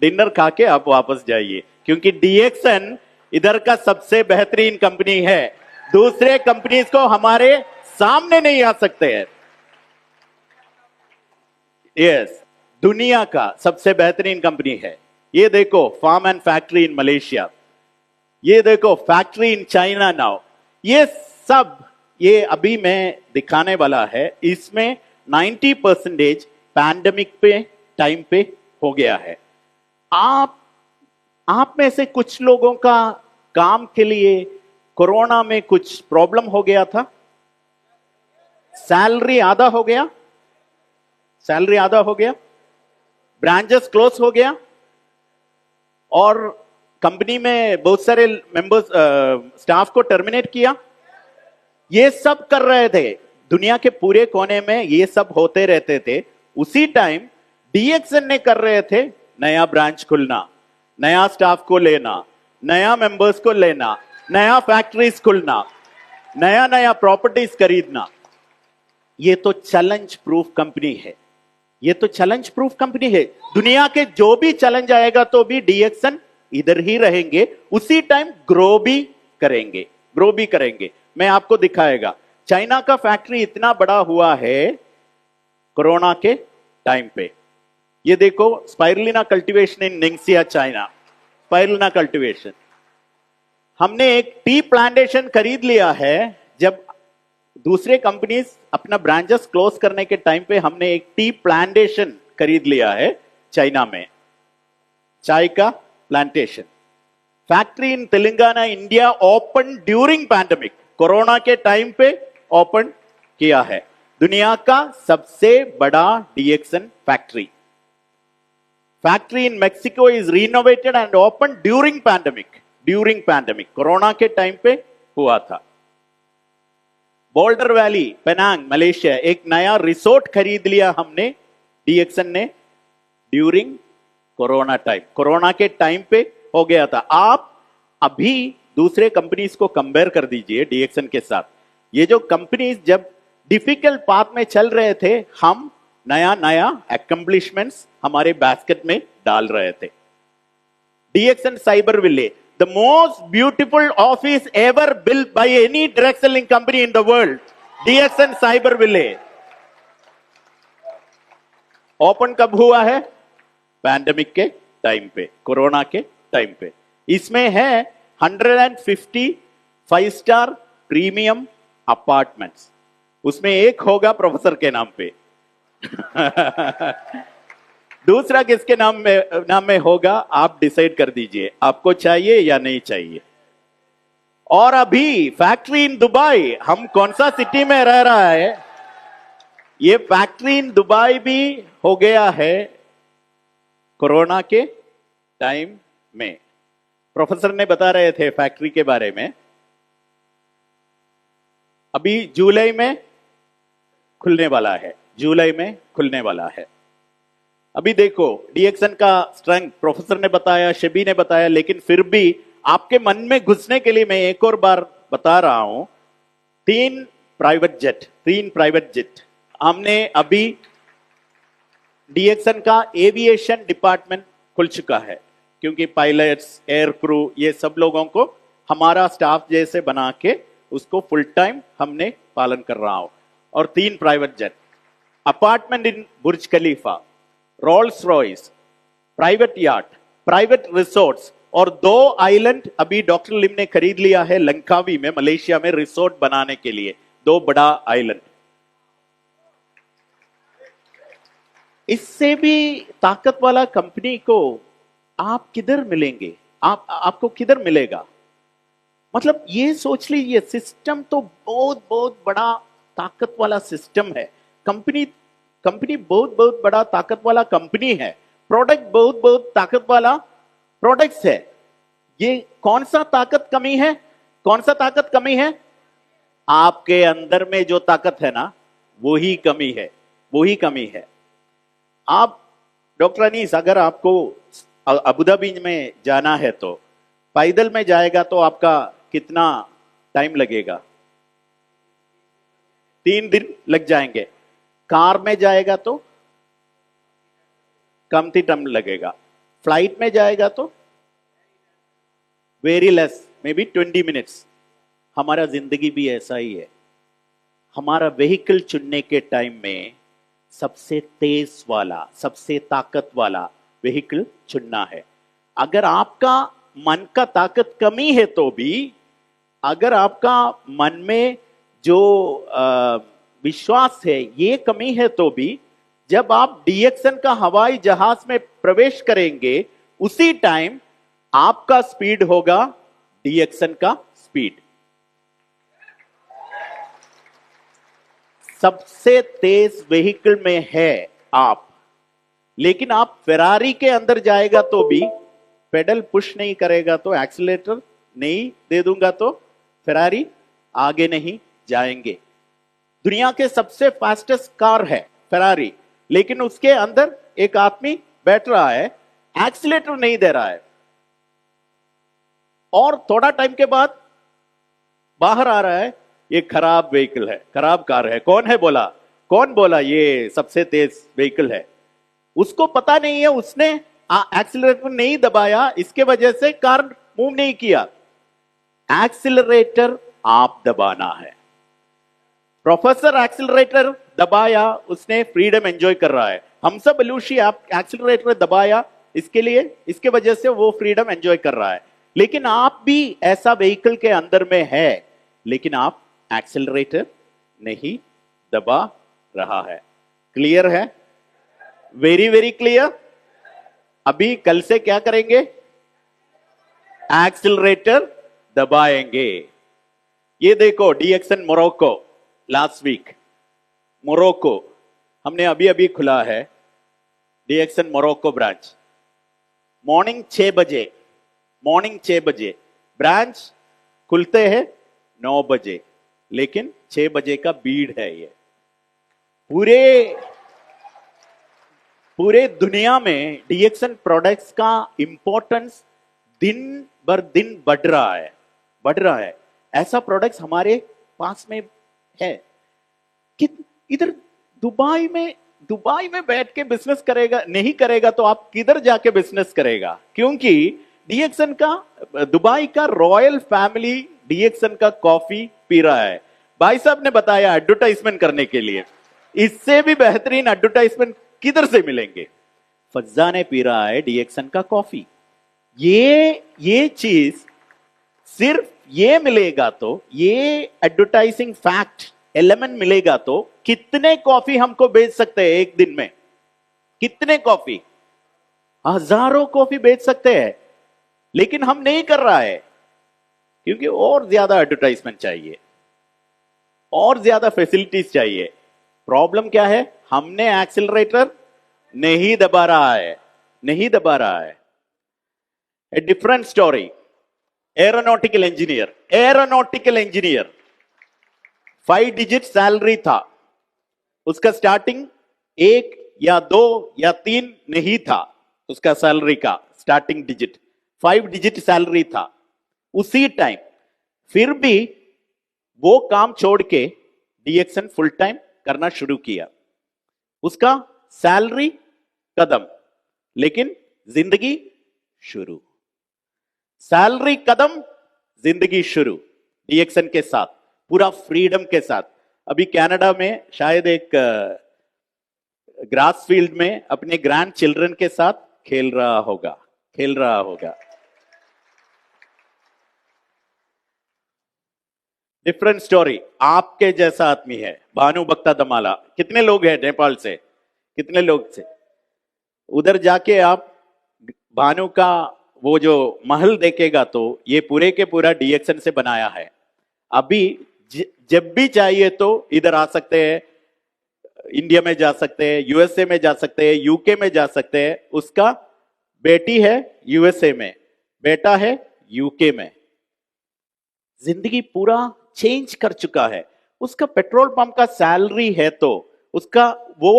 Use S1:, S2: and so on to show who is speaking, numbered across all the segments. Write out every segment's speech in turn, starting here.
S1: Dinner खा के आप वापस जाइए, क्योंकि डीएक्सन इधर का सबसे बेहतरीन कंपनी है। दूसरे कंपनीज को हमारे सामने नहीं आ सकते हैं। यस, दुनिया का सबसे बेहतरीन कंपनी है। ये देखो farm and factory in Malaysia, ये देखो फैक्ट्री इन चाइना नाउ। ये सब ये अभी मैं दिखाने वाला है, इसमें 90% पैंडेमिक पे टाइम पे हो गया है। आप में से कुछ लोगों का काम के लिए कोरोना में कुछ प्रॉब्लम हो गया था, सैलरी आधा हो गया, सैलरी आधा हो गया, ब्रांचेस क्लोज हो गया, और कंपनी में बहुत सारे मेंबर्स स्टाफ को टर्मिनेट किया। ये सब कर रहे थे, दुनिया के पूरे कोने में ये सब होते रहते थे। उसी टाइम डीएक्सन ने कर रहे थे नया ब्रांच खुलना, नया स्टाफ को लेना, नया मेंबर्स को लेना, नया फैक्ट्रीज खुलना, नया नया प्रॉपर्टीज खरीदना। ये तो चैलेंज प्रूफ कंपनी है, ये तो चैलेंज प्रूफ कंपनी है। दुनिया के जो भी चैलेंज आएगा तो भी डीएक्सन इधर ही रहेंगे, उसी टाइम ग्रो भी करेंगे, ग्रो भी करेंगे। मैं आपको दिखाएगा, चाइना का फैक्ट्री इतना बड़ा हुआ है कोरोना के टाइम पे। ये देखो spirulina cultivation in Ningxia China, spirulina cultivation. हमने एक टी प्लांटेशन खरीद लिया है। जब दूसरे कंपनीज अपना ब्रांचेस क्लोज करने के टाइम पे हमने एक टी प्लांटेशन खरीद लिया है चाइना में, चाय का plantation. Factory in Telangana India open during pandemic, corona के टाइम पे ओपन किया है। दुनिया का सबसे बड़ा DXN factory. Factory in Mexico is renovated and open during pandemic, during pandemic, corona के टाइम पे हुआ था। बोल्डर वैली पेनांग मलेशिया, एक नया रिसोर्ट खरीद लिया हमने डीएक्सन ने ड्यूरिंग कोरोना टाइम, कोरोना के टाइम पे हो गया था। आप अभी दूसरे कंपनीज को कंपेयर कर दीजिए डीएक्सन के साथ। ये जो कंपनीज जब डिफिकल्ट पाथ में चल रहे थे, हम नया नया अकम्प्लिशमेंट्स हमारे बास्केट में डाल रहे थे। DXN Cyberville, the most beautiful office ever built by any direct selling company in the world, DXN Cyber Village. Open कब हुआ है? पैंडेमिक के टाइम पे, कोरोना के टाइम पे। इसमें है 150 5 स्टार प्रीमियम अपार्टमेंट्स, उसमें एक होगा प्रोफेसर के नाम पे दूसरा किसके नाम में होगा, आप डिसाइड कर दीजिए आपको चाहिए या नहीं चाहिए। और अभी फैक्ट्री इन दुबई, हम कौन सा सिटी में रह रहा है, ये फैक्ट्री इन दुबई भी हो गया है कोरोना के टाइम में। प्रोफेसर ने बता रहे थे फैक्ट्री के बारे में। अभी जुलाई में खुलने वाला है, जुलाई में खुलने वाला है। अभी देखो डीएक्सन का स्ट्रेंथ प्रोफेसर ने बताया, शबी ने बताया, लेकिन फिर भी आपके मन में घुसने के लिए मैं एक और बार बता रहा हूं। 3 प्राइवेट जेट हमने अभी डीएक्सन का एविएशन डिपार्टमेंट खुल चुका है, क्योंकि पायलट्स, एयर क्रू, ये सब लोगों को हमारा स्टाफ जैसे बना के उसको फुल टाइम हमने पालन कर रहा हूं। और 3 private jet, apartment in Burj Khalifa, Rolls Royce, private yacht, private resorts, और 2 आइलैंड अभी डॉक्टर लिम ने खरीद लिया है लंकावी में, मलेशिया में, रिसोर्ट बनाने के लिए 2 बड़ा आइलैंड। इससे भी ताकत वाला कंपनी को आप किधर मिलेंगे, आपको किधर मिलेगा? मतलब ये सोच लीजिए, सिस्टम तो बहुत बहुत बड़ा ताकत वाला सिस्टम है। कंपनी बहुत बड़ा ताकत वाला कंपनी है। प्रोडक्ट बहुत ताकत वाला प्रोडक्ट्स है। ये कौन सा ताकत कमी है? कौन सा ताकत कमी है? आपके अंदर में जो ताकत है ना, वो ही कमी है, वो ही कमी है। आप डॉक्टर अनीस, अगर आपको अबू धाबी में जाना है तो पैदल में जाएगा तो आपका कितना टाइम लगेगा? 3 दिन लग जाएंगे। कार में जाएगा तो कम ही टाइम लगेगा। फ्लाइट में जाएगा तो very less, may be 20 minutes. हमारा जिंदगी भी ऐसा ही है। हमारा व्हीकल चुनने के टाइम में सबसे तेज वाला, सबसे ताकत वाला व्हीकल चुनना है। अगर आपका मन का ताकत कमी है तो भी, अगर आपका मन में जो विश्वास है ये कमी है तो भी, जब आप डीएक्सन का हवाई जहाज में प्रवेश करेंगे उसी टाइम आपका स्पीड होगा डीएक्सन का स्पीड। सबसे तेज व्हीकल में है आप, लेकिन आप फेरारी के अंदर जाएगा तो भी पेडल पुश नहीं करेगा तो, एक्सीलरेटर नहीं दे दूंगा तो फेरारी आगे नहीं जाएंगे। दुनिया के सबसे फास्टेस्ट कार है फेरारी, लेकिन उसके अंदर एक आदमी बैठ रहा है, एक्सीलरेटर नहीं दे रहा है, और थोड़ा टाइम के बाद बाहर आ रहा है, ये खराब व्हीकल है, खराब कार है। कौन है बोला? कौन बोला ये सबसे तेज व्हीकल है? उसको पता नहीं है, उसने एक्सीलरेटर नहीं दबाया, इसके वजह से कार मूव नहीं किया। एक्सीलरेटर आप दबाना है। प्रोफेसर एक्सीलरेटर दबाया, उसने फ्रीडम एंजॉय कर रहा है। हम सब बलूशी आप एक्सीलरेटर दबाया, इसके लिए, इसके वजह से वो फ्रीडम एंजॉय कर रहा है। लेकिन आप भी ऐसा व्हीकल के अंदर में है, लेकिन आप एक्सीलरेटर नहीं दबा रहा है। क्लियर है? Very very clear. अभी कल से क्या करेंगे? एक्सीलरेटर दबाएंगे। ये देखो डीएक्सन मोरक्को, लास्ट वीक मोरक्को हमने अभी अभी खुला है डीएक्सन मोरक्को ब्रांच। मॉर्निंग 6 बजे, मॉर्निंग 6 बजे ब्रांच खुलते हैं 9 बजे, लेकिन 6 बजे का भीड़ है। ये पूरे दुनिया में डीएक्सन प्रोडक्ट्स का इंपॉर्टेंस दिन बर दिन बढ़ रहा है, बढ़ रहा है। ऐसा प्रोडक्ट्स हमारे पास में है कि इधर दुबई में बैठ के बिजनेस करेगा, नहीं करेगा तो आप किधर जाके बिजनेस करेगा? क्योंकि डीएक्सन का, दुबई का रॉयल फैमिली डीएक्सन का कॉफी पी रहा है। भाई साहब ने बताया एडवर्टाइजमेंट करने के लिए, इससे भी बेहतरीन एडवर्टाइजमेंट किधर से मिलेंगे? फज्जा ने पी रहा है डीएक्सन का कॉफी। ये चीज सिर्फ ये मिलेगा तो, ये एडवर्टाइजिंग फैक्ट एलिमेंट मिलेगा तो कितने कॉफी हमको बेच सकते हैं एक दिन में? कितने कॉफी? हजारों कॉफी बेच सकते हैं, लेकिन हम नहीं कर रहा है क्योंकि और ज्यादा एडवर्टाइजमेंट चाहिए, और ज्यादा फैसिलिटीज चाहिए। प्रॉब्लम क्या है? हमने एक्सीलरेटर नहीं दबा रहा है, नहीं दबा रहा है। A different story. Aeronautical engineer, aeronautical engineer 5 digit salary था उसका। स्टार्टिंग 1 या 2 या 3 नहीं था उसका सैलरी का स्टार्टिंग डिजिट, 5 डिजिट सैलरी था उसी टाइम। फिर भी वो काम छोड़ के डीएक्सन फुल टाइम करना शुरू किया। उसका सैलरी कदम, लेकिन जिंदगी शुरू। सैलरी कदम, जिंदगी शुरू डीएक्सन के साथ, पूरा फ्रीडम के साथ। अभी कनाडा में शायद एक ग्रास फील्ड में अपने ग्रैंड चिल्ड्रन के साथ खेल रहा होगा, खेल रहा होगा। Different story. आपके जैसा आदमी है, भानु भक्ता दमाला। कितने लोग हैं नेपाल से? कितने लोग से? उधर जाके आप भानु का वो जो महल देखेगा तो ये पूरे के पूरा डीएक्सन से बनाया है। अभी जब भी चाहिए तो इधर आ सकते हैं, इंडिया में जा सकते हैं, यूएसए में जा सकते हैं, यूके में जा सकते हैं। उसका बेटी है यूएसए में, बेटा है यूके में। जिंदगी पूरा चेंज कर चुका है। उसका पेट्रोल पंप का सैलरी है तो उसका, वो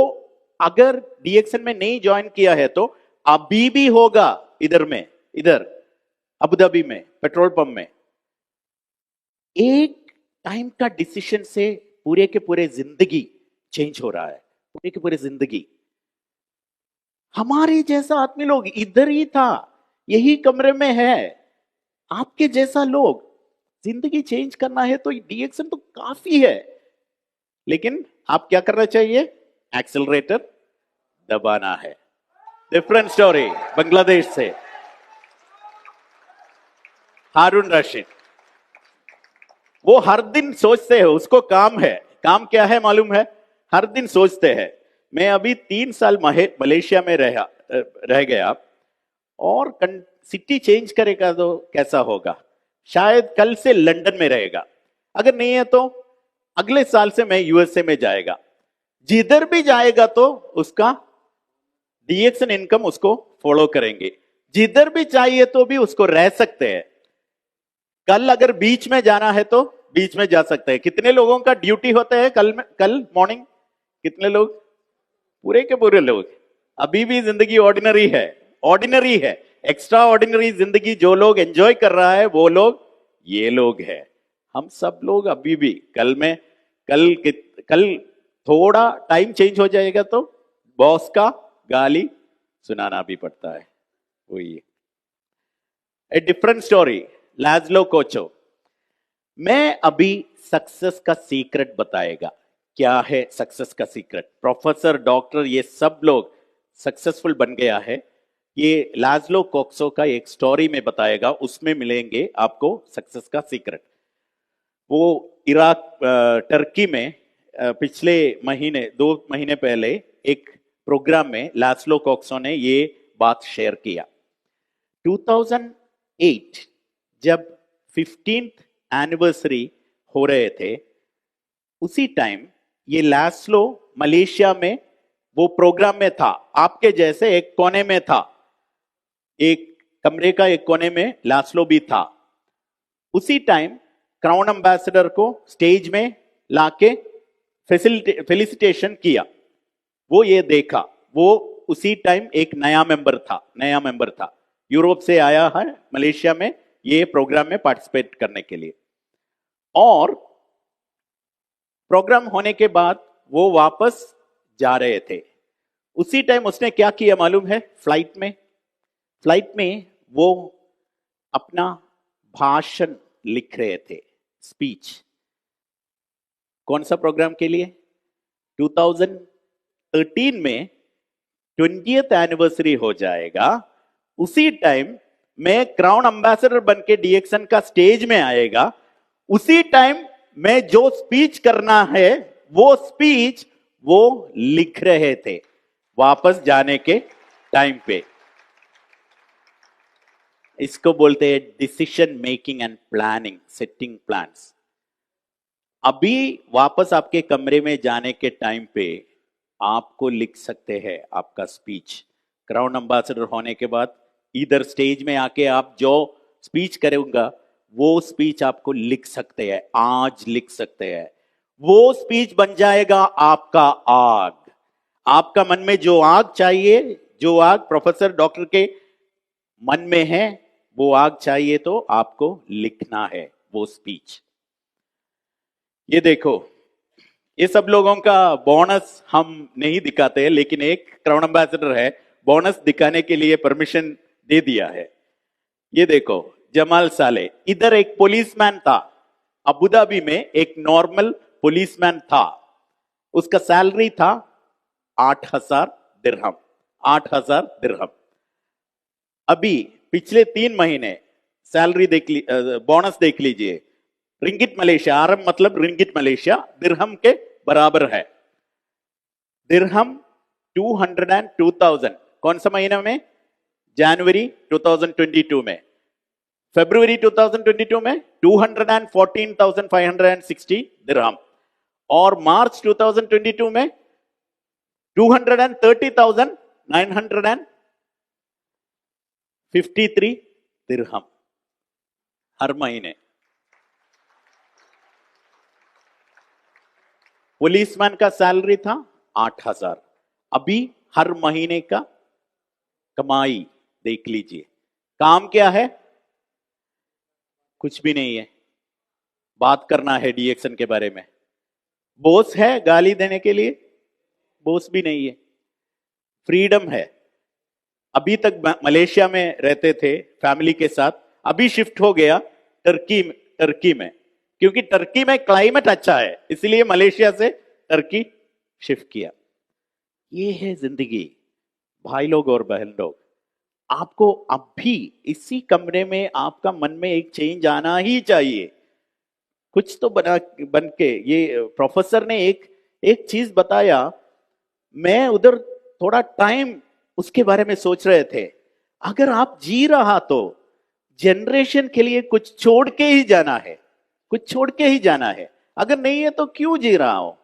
S1: अगर डीएक्सन में नहीं ज्वाइन किया है तो अभी भी होगा इधर में, इधर अबू धाबी में पेट्रोल पंप में। एक टाइम का डिसीजन से पूरे के पूरे जिंदगी चेंज हो रहा है, पूरे के पूरे जिंदगी। हमारे जैसा आदमी लोग इधर ही था, यही कमरे में है, आपके जैसा लोग। जिंदगी चेंज करना है तो डीएक्शन तो काफी है, लेकिन आप क्या करना चाहिए? एक्सेलरेटर दबाना है। डिफरेंट स्टोरी बांग्लादेश से हारून रशीद। वो हर दिन सोचते हैं, उसको काम है, काम क्या है मालूम है? हर दिन सोचते हैं। मैं अभी 3 साल मलेशिया में रह गया, और सिटी चेंज करेगा तो कैसा होगा? शायद कल से लंदन में रहेगा, अगर नहीं है तो अगले साल से मैं यूएसए में जाएगा। जिधर भी जाएगा तो उसका डीएक्शन इनकम उसको फॉलो करेंगे। जिधर भी चाहिए तो भी उसको रह सकते हैं। कल अगर बीच में जाना है तो बीच में जा सकते हैं। कितने लोगों का ड्यूटी होता है कल मॉर्निंग? कितने लोग? पूरे के पूरे लोग। अभी भी जिंदगी ऑर्डिनरी है, ऑर्डिनरी है। एक्स्ट्रा ऑर्डिनरी जिंदगी जो लोग एंजॉय कर रहा है वो लोग ये लोग हैं। हम सब लोग अभी भी कल थोड़ा टाइम चेंज हो जाएगा तो बॉस का गाली सुनाना भी पड़ता है। वही ए डिफरेंट स्टोरी। लाजलो कोचो। मैं अभी सक्सेस का सीक्रेट बताएगा। क्या है सक्सेस का सीक्रेट? प्रोफेसर, डॉक्टर, ये सब लोग सक्सेसफुल बन गया है। ये लाजलो कोक्सो का एक स्टोरी में बताएगा, उसमें मिलेंगे आपको सक्सेस का सीक्रेट। वो इराक टर्की में पिछले महीने 2 महीने पहले एक प्रोग्राम में लाजलो कोक्सो ने ये बात शेयर किया। 2008 जब 15th एनिवर्सरी हो रहे थे, उसी टाइम ये लास्लो मलेशिया में वो प्रोग्राम में था। आपके जैसे एक कोने में था, एक कमरे का एक कोने में लास्लो भी था। उसी टाइम क्राउन एम्बेसडर को स्टेज में लाके फेलिसिटेशन किया। वो ये देखा, वो उसी टाइम एक नया मेंबर था, यूरोप से आया है मलेशिया में ये प्रोग्राम में पार्टिसिपेट करने के लिए। और प्रोग्राम होने के बाद वो वापस जा रहे थे। उसी टाइम उसने क्या किया मालूम है? फ्लाइट में वो अपना भाषण लिख रहे थे, स्पीच। कौन सा प्रोग्राम के लिए? 2013 में 20th एनिवर्सरी हो जाएगा। उसी टाइम मैं क्राउन एम्बेसडर बन के डीएक्शन का स्टेज में आएगा। उसी टाइम मैं जो स्पीच करना है वो स्पीच वो लिख रहे थे वापस जाने के टाइम पे। इसको बोलते हैं decision making and planning, setting plans. अभी वापस आपके कमरे में जाने के टाइम पे आपको लिख सकते हैं आपका स्पीच। क्राउन एम्बेसडर होने के बाद इधर स्टेज में आके आप जो स्पीच करेंगे वो स्पीच आपको लिख सकते हैं, आज लिख सकते हैं। वो स्पीच बन जाएगा आपका आग। आपका मन में जो आग चाहिए, जो आग प्रोफेसर डॉक्टर के मन में है, वो आग चाहिए तो आपको लिखना है वो स्पीच। ये देखो, ये सब लोगों का बोनस हम नहीं दिखाते, लेकिन एक क्राउन एम्बेसडर है, बोनस दिखाने के लिए परमिशन दे दिया है। ये देखो, जमाल साले। इधर एक पुलिसमैन था, अबू धाबी में एक नॉर्मल पुलिसमैन था। उसका सैलरी था 8,000 दिरहम। 8,000 दिरहम। अभी पिछले 3 महीने सैलरी बोनस देख लीजिए। रिंगिट मलेशिया, आरम मतलब रिंगिट मलेशिया दिरहम के बराबर है। दिरहम 202,000। कौन सा महीना में? जनवरी 2022 में। फरवरी 2022 में 214,560 दिरहम। और मार्च 2022 में 230,953 दिरहम हर महीने। पुलिसमैन का सैलरी था 8,000। अभी हर महीने का कमाई देख लीजिए। काम क्या है? कुछ भी नहीं है। बात करना है डीएक्शन के बारे में। बॉस है गाली देने के लिए? बॉस भी नहीं है। फ्रीडम है। अभी तक मलेशिया में रहते थे फैमिली के साथ, अभी शिफ्ट हो गया टर्की में, क्योंकि टर्की में क्लाइमेट अच्छा है, इसलिए मलेशिया से टर्की शिफ्ट किया। ये है जिंदगी भाई लोग और बहन लोग। आपको अब भी इसी कमरे में आपका मन में एक चेंज आना ही चाहिए, कुछ तो बन के। ये प्रोफेसर ने एक चीज बताया, मैं उधर थोड़ा टाइम उसके बारे में सोच रहे थे। अगर आप जी रहा तो जनरेशन के लिए कुछ छोड़ के ही जाना है, कुछ छोड़ के ही जाना है। अगर नहीं है तो क्यों जी रहा हो?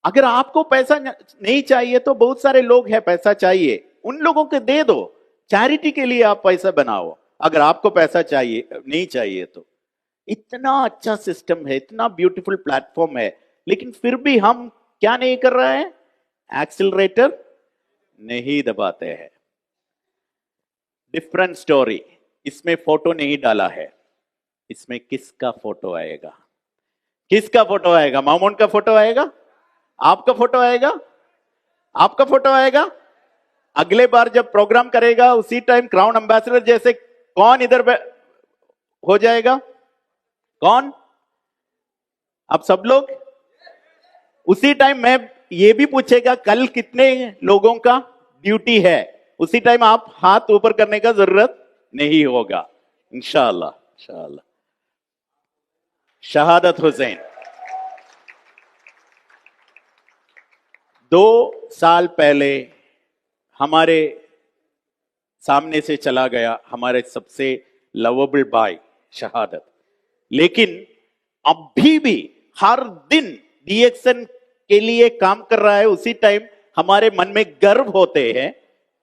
S1: अगर आपको पैसा नहीं चाहिए तो बहुत सारे लोग हैं पैसा चाहिए, उन लोगों को दे दो, चैरिटी के लिए आप पैसा बनाओ। अगर आपको पैसा चाहिए नहीं चाहिए तो। इतना अच्छा सिस्टम है, इतना ब्यूटीफुल प्लेटफॉर्म है, लेकिन फिर भी हम क्या नहीं कर रहे हैं? एक्सीलरेटर नहीं दबाते हैं। Different story. इसमें फोटो नहीं डाला है, इसमें किसका फोटो आएगा? किसका फोटो आएगा? मामून का फोटो आएगा? आपका फोटो आएगा? आपका फोटो आएगा? अगले बार जब प्रोग्राम करेगा उसी टाइम क्राउन एम्बेसडर जैसे कौन इधर हो जाएगा? कौन? आप सब लोग? उसी टाइम मैं ये भी पूछेगा कल कितने लोगों का ड्यूटी है, उसी टाइम आप हाथ ऊपर करने का जरूरत नहीं होगा, इंशाअल्लाह। इंशाअल्लाह। शहादत हुसैन 2 साल पहले हमारे सामने से चला गया, हमारे सबसे लवेबल भाई शहादत। लेकिन अभी भी हर दिन डीएक्सन के लिए काम कर रहा है। उसी टाइम हमारे मन में गर्व होते हैं,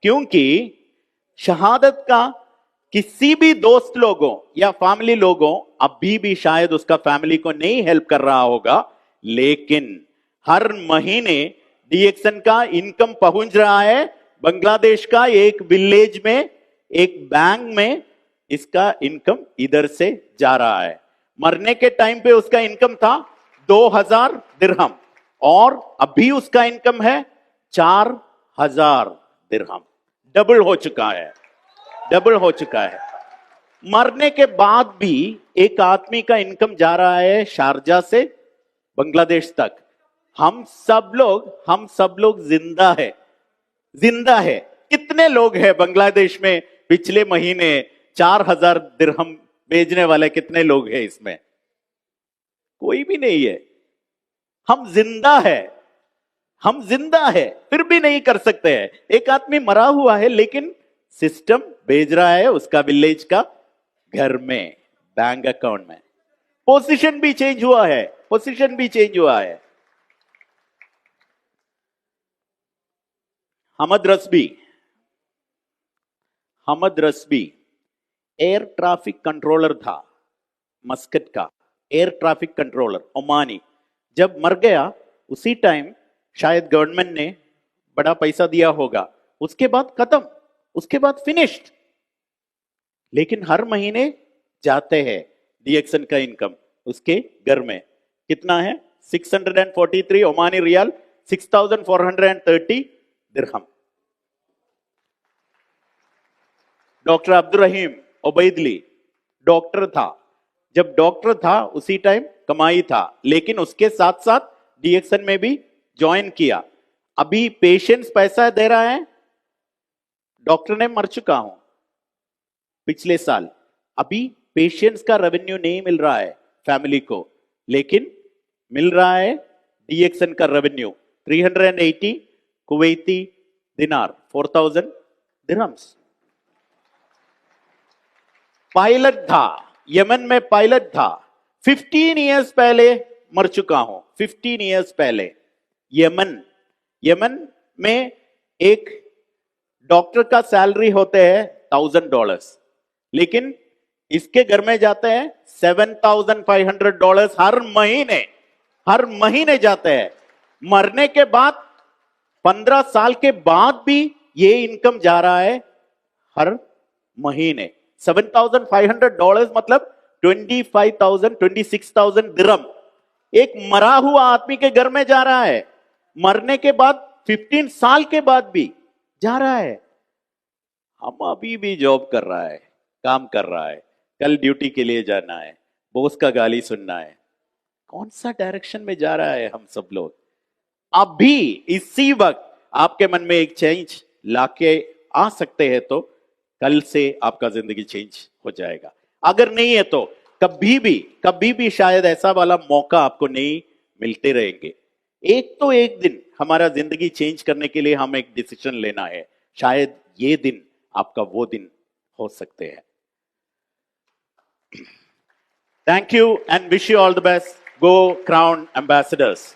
S1: क्योंकि शहादत का किसी भी दोस्त लोगों या फैमिली लोगों अभी भी शायद उसका फैमिली को नहीं हेल्प कर रहा होगा, लेकिन हर महीने डीएक्सन का इनकम पहुंच रहा है बांग्लादेश का एक विलेज में, एक बैंक में इसका इनकम इधर से जा रहा है। मरने के टाइम पे उसका इनकम था 2000 दिरहम और अभी उसका इनकम है 4000 दिरहम। डबल हो चुका है, डबल हो चुका है। मरने के बाद भी एक आदमी का इनकम जा रहा है शारजा से बांग्लादेश तक। हम सब लोग जिंदा है, जिंदा है। कितने लोग हैं बांग्लादेश में पिछले महीने 4000 दिरहम भेजने वाले? कितने लोग हैं इसमें? कोई भी नहीं है। हम जिंदा है, हम जिंदा है, फिर भी नहीं कर सकते हैं। एक आदमी मरा हुआ है लेकिन सिस्टम भेज रहा है उसका विलेज का घर में, बैंक अकाउंट में। पोजीशन भी चेंज हुआ है, पोजीशन भी चेंज हुआ है। हमद रस्बी एयर ट्रैफिक कंट्रोलर था, मस्कट का एयर ट्रैफिक कंट्रोलर, ओमानी। जब मर गया उसी टाइम शायद गवर्नमेंट ने बड़ा पैसा दिया होगा, उसके बाद खत्म, उसके बाद फिनिश्ड। लेकिन हर महीने जाते हैं डीएक्सन का इनकम उसके घर में। कितना है? 643 ओमानी रियाल, 6430 दिरहम। डॉक्टर अब्दुल रहीम ओबैदली डॉक्टर था। जब डॉक्टर था उसी टाइम कमाई था, लेकिन उसके साथ साथ डीएक्सन में भी ज्वाइन किया। अभी पेशेंट्स पैसा दे रहा है। डॉक्टर ने मर चुका हूं पिछले साल, अभी पेशेंट्स का रेवेन्यू नहीं मिल रहा है फैमिली को, लेकिन मिल रहा है डीएक्सन का रेवेन्यू 380 कुवैती दिनार, 4000 दिरहम्स। पायलट था, यमन में पायलट था। 15 इयर्स पहले मर चुका हूं, 15 इयर्स पहले। यमन में एक डॉक्टर का सैलरी होते हैं $1000, लेकिन इसके घर में जाते हैं $7500 हर महीने जाते हैं। मरने के बाद 15 साल के बाद भी ये इनकम जा रहा है हर महीने। $7500 मतलब 26,000 दिरहम एक मरा हुआ आदमी के घर में जा रहा है। मरने के बाद 15 साल के बाद भी जा रहा है। हम अभी भी जॉब कर रहा है, काम कर रहा है, कल ड्यूटी के लिए जाना है, बॉस का गाली सुनना है, कौन सा डायरेक्शन में जा रहा है हम सब लोग। अभी इसी वक्त आपके मन में एक चेंज लाके आ सकते हैं तो कल से आपका जिंदगी चेंज हो जाएगा। अगर नहीं है तो कभी भी शायद ऐसा वाला मौका आपको नहीं मिलते रहेंगे। एक तो एक दिन हमारा जिंदगी चेंज करने के लिए हम एक डिसीजन लेना है, शायद ये दिन आपका वो दिन हो सकते हैं। Thank you and wish you all the best. Go crown ambassadors.